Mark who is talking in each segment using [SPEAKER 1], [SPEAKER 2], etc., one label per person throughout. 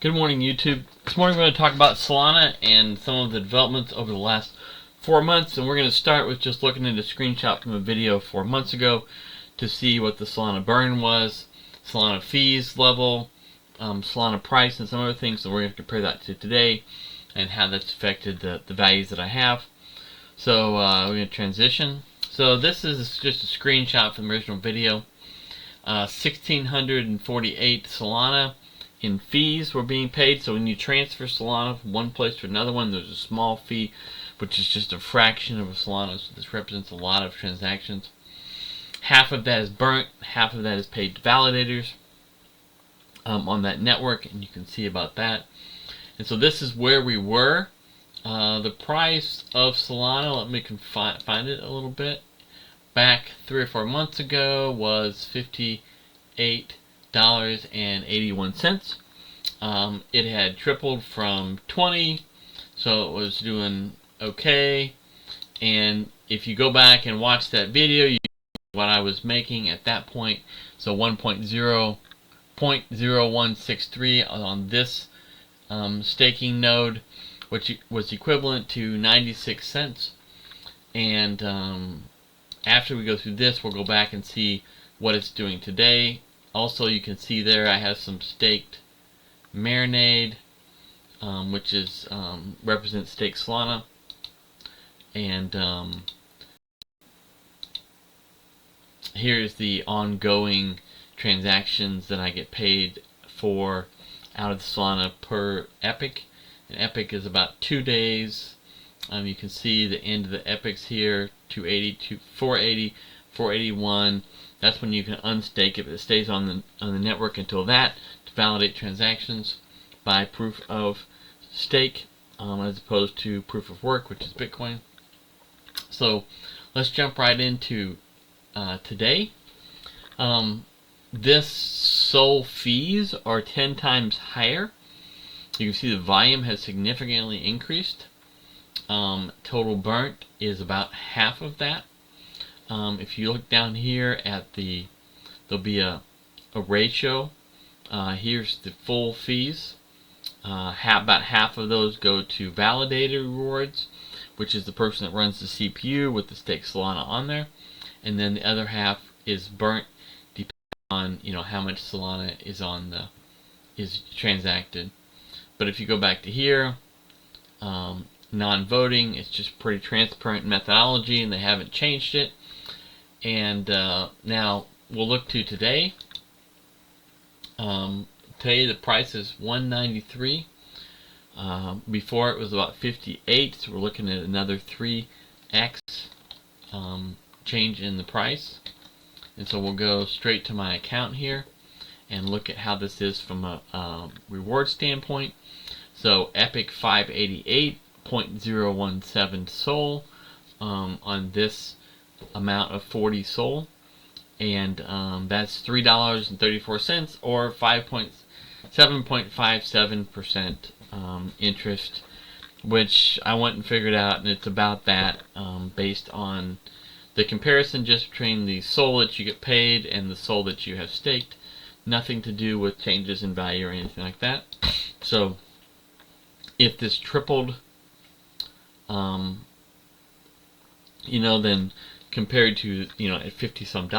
[SPEAKER 1] Good morning, YouTube. This morning we're going to talk about Solana and some of the developments over the last 4 months, and we're going to start with just looking at a screenshot from a video 4 months ago to see what the Solana burn was, Solana fees level, Solana price, and some other things. So we're going to compare that to today and how that's affected the values that I have. So we're going to transition. So this is just a screenshot from the original video. 1,648 Solana in fees were being paid. So when you transfer Solana from one place to another one, there's a small fee, which is just a fraction of a Solana. So this represents a lot of transactions. Half of that is burnt, half of that is paid to validators on that network, and you can see about that. And so this is where we were. The price of Solana, let me find it a little bit, back 3 or 4 months ago was $58.81. It had tripled from 20, so it was doing okay. And if you go back and watch that video, you see what I was making at that point. So 1.0163 on this staking node, which was equivalent to 96 cents. And after we go through this, we'll go back and see what it's doing today. Also, you can see there I have some staked marinade, which is represents staked Solana, and here's the ongoing transactions that I get paid for out of the Solana per epic. An epic is about 2 days. You can see the end of the epics here, 280, 480, 481. That's when you can unstake it, but it stays on the network until that to validate transactions by proof of stake, as opposed to proof of work, which is Bitcoin. So let's jump right into today. This SOL fees are 10 times higher. You can see the volume has significantly increased. Total burnt is about half of that. If you look down here at there'll be a ratio. Here's the full fees. About half of those go to validator rewards, which is the person that runs the CPU with the staked Solana on there, and then the other half is burnt, depending on how much Solana is transacted. But if you go back to here, non-voting, it's just pretty transparent methodology, and they haven't changed it. And now we'll look to today. Today the price is 193. Before it was about 58, so we're looking at another 3x change in the price. And so we'll go straight to my account here and look at how this is from a reward standpoint. So Epic 588.017 SOL on this amount of 40 SOL, and that's $3.34 or 7.57% interest, which I went and figured out, and it's about that based on the comparison just between the SOL that you get paid and the SOL that you have staked. Nothing to do with changes in value or anything like that. So if this tripled, then compared to at $50-some,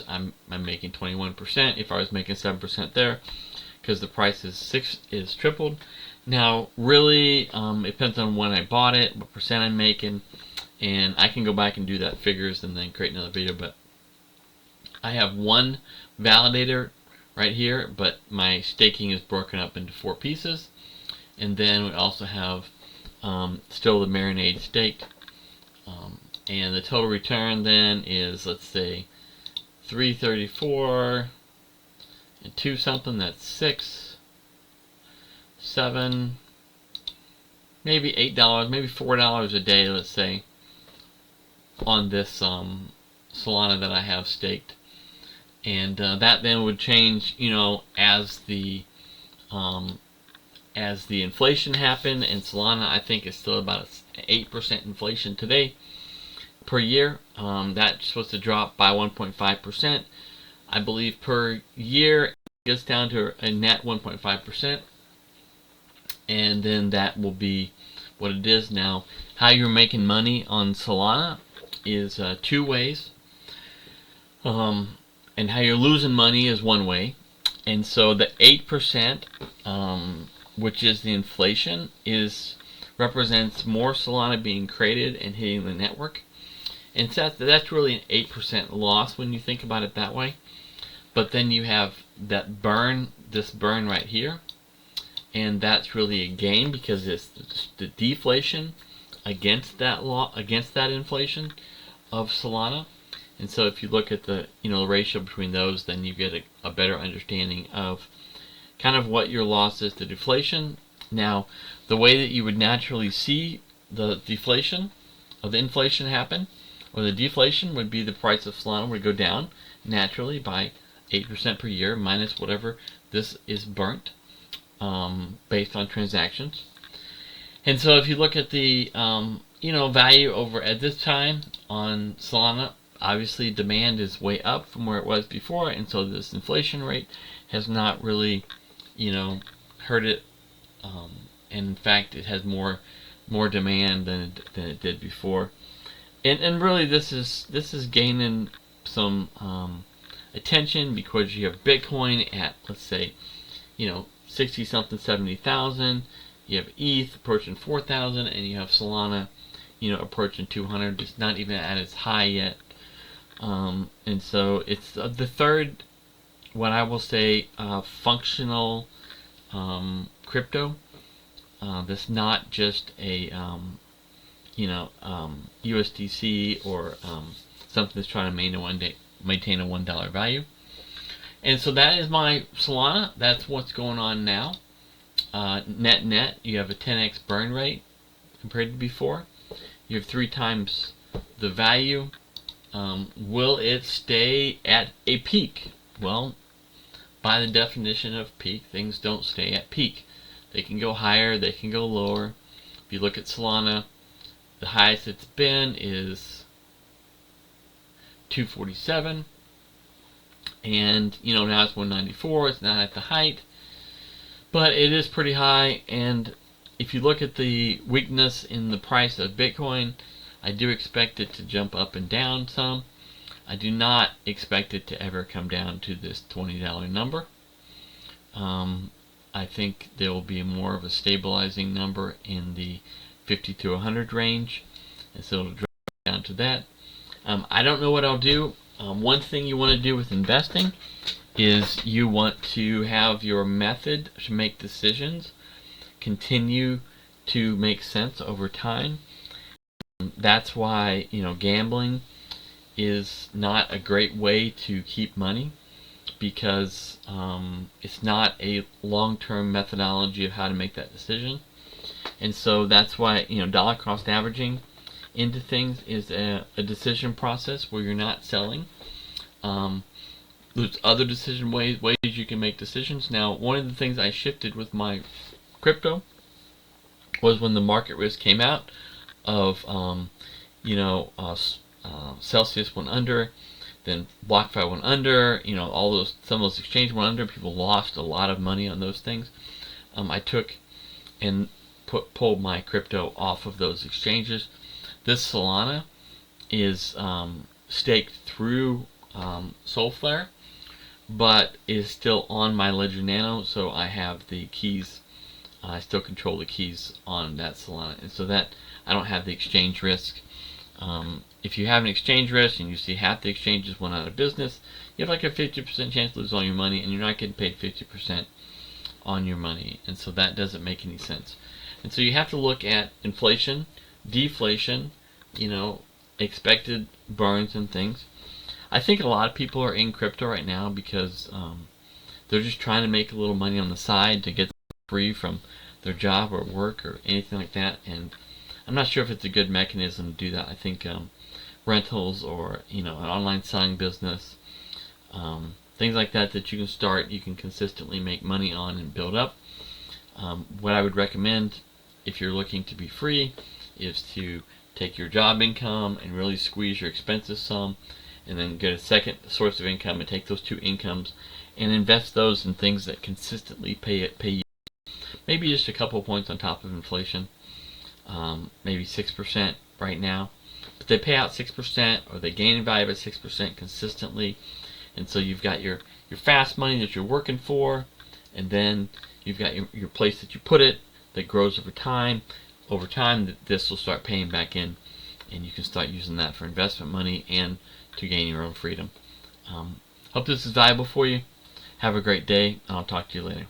[SPEAKER 1] I'm making 21%. If I was making 7% there, because the price is tripled. Now, really, it depends on when I bought it, what percent I'm making, and I can go back and do that figures and then create another video. But I have one validator right here, but my staking is broken up into 4 pieces, and then we also have still the marinade staked. And the total return then is, let's say, 334 and 2 something. That's 6, 7, maybe $8, maybe $4 a day, let's say, on this Solana that I have staked. And that then would change, as the inflation happened. And Solana, I think, is still about 8% inflation today per year. That's supposed to drop by 1.5%. I believe per year it gets down to a net 1.5%. and then that will be what it is. Now, how you're making money on Solana is two ways, and how you're losing money is one way. And so the 8%, which is the inflation, represents more Solana being created and hitting the network. And so that's really an 8% loss when you think about it that way. But then you have that burn, this burn right here, and that's really a gain because it's the deflation against that inflation of Solana. And so if you look at the the ratio between those, then you get a better understanding of kind of what your loss is to deflation. Now, the way that you would naturally see the deflation of the inflation happen, or the deflation, would be the price of Solana would go down naturally by 8% per year minus whatever this is burnt, based on transactions. And so if you look at the value over at this time on Solana, obviously demand is way up from where it was before, and so this inflation rate has not really hurt it, and in fact it has more demand than it did before. And really this is gaining some attention because you have Bitcoin at, let's say, 60 something, 70,000. You have ETH approaching 4,000, and you have Solana approaching 200. It's not even at its high yet. And so it's the third, what I will say, functional crypto. That's not just a USDC or something that's trying to maintain a $1 value. And so that is my Solana. That's what's going on now. Net, you have a 10x burn rate compared to before. You have 3 times the value. Will it stay at a peak? Well, by the definition of peak, things don't stay at peak. They can go higher, they can go lower. If you look at Solana, the highest it's been is 247, and now it's 194. It's not at the height, but it is pretty high. And if you look at the weakness in the price of Bitcoin, I do expect it to jump up and down some. I do not expect it to ever come down to this $20 number. I think there will be more of a stabilizing number in the 50 to 100 range, and so it'll drop down to that. I don't know what I'll do. One thing you want to do with investing is you want to have your method to make decisions continue to make sense over time. That's why gambling is not a great way to keep money, because it's not a long-term methodology of how to make that decision. And so that's why dollar cost averaging into things is a decision process where you're not selling. There's other decision ways you can make decisions. Now, one of the things I shifted with my crypto was when the market risk came out of Celsius went under, then BlockFi went under, some of those exchanges went under. People lost a lot of money on those things. I took and pulled my crypto off of those exchanges. This Solana is staked through SolFlare, but is still on my Ledger Nano, so I have the keys. I still control the keys on that Solana, and so that I don't have the exchange risk. If you have an exchange risk and you see half the exchanges went out of business, you have like a 50% chance to lose all your money, and you're not getting paid 50% on your money, and so that doesn't make any sense. And so you have to look at inflation, deflation, expected burns and things. I think a lot of people are in crypto right now because they're just trying to make a little money on the side to get free from their job or work or anything like that, and I'm not sure if it's a good mechanism to do that. I think rentals or an online selling business, things like that you can start, you can consistently make money on and build up. What I would recommend if you're looking to be free is to take your job income and really squeeze your expenses some, and then get a second source of income and take those two incomes and invest those in things that consistently pay you. maybe just a couple points on top of inflation, maybe 6% right now. But they pay out 6%, or they gain in value by 6% consistently. And so you've got your fast money that you're working for, and then you've got your place that you put it that grows over time. Over time, this will start paying back in, and you can start using that for investment money and to gain your own freedom. Hope this is valuable for you. Have a great day, and I'll talk to you later.